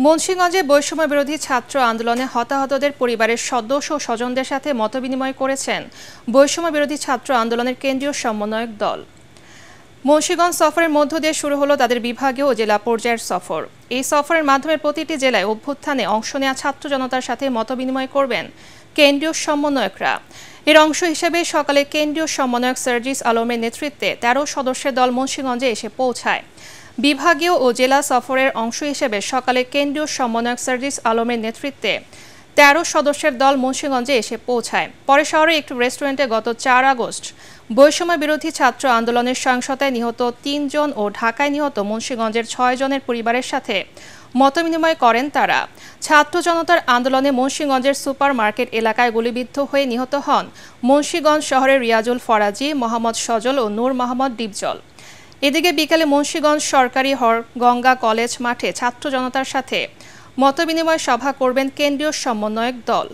মুন্সিগঞ্জে বৈষম্য বিরোধী ছাত্র আন্দোলনে হতাহতদের পরিবারের সদস্য ও স্বজনদের সাথে মতবিনিময় করেছেন বৈষম্য বিরোধী ছাত্র আন্দোলনের কেন্দ্রীয় সমন্বয়ক দল। মুন্সিগঞ্জ সফরের মধ্য দিয়ে শুরু হলো তাদের বিভাগীয় ও জেলা পর্যায়ের সফর। এই সফরের মাধ্যমে প্রতিটি জেলায় অভ্যুত্থানে অংশ নেওয়া ছাত্র জনতার সাথে মতবিনিময় করবেন কেন্দ্রীয় সমন্বয়করা। এর অংশ হিসেবে সকালে কেন্দ্রীয় সমন্বয়ক সার্জিস আলমের নেতৃত্বে ১৩ সদস্যের দল মুন্সিগঞ্জে এসে পৌঁছায়। বিভাগীয় ও জেলা সফরের অংশ হিসেবে সকালে কেন্দ্রীয় সমন্বয়ক সার্জিস আলমের নেতৃত্বে ১৩ সদস্যের দল মুন্সিগঞ্জে এসে পৌঁছায়। পরে শহরের একটি রেস্টুরেন্টে গত ৪ আগস্ট বৈষম্য বিরোধী ছাত্র আন্দোলনের সহিংসতায় নিহত ৩ জন ও ঢাকায় নিহত মুন্সিগঞ্জের ৬ জনের পরিবারের সাথে মতবিনিময় করেন তারা। ছাত্র জনতার আন্দোলনে মুন্সিগঞ্জের সুপার মার্কেট এলাকায় গুলিবিদ্ধ হয়ে নিহত হন মুন্সিগঞ্জ শহরের রিয়াজুল ফরাজি, মোহাম্মদ সজল ও নূর মোহাম্মদ ডিপজল। এদিকে বিকেলে মুন্সিগঞ্জ সরকারি গঙ্গা কলেজ মাঠে ছাত্র জনতার সাথে মতবিনিময় সভা করবেন কেন্দ্রীয় সমন্বয়ক দল।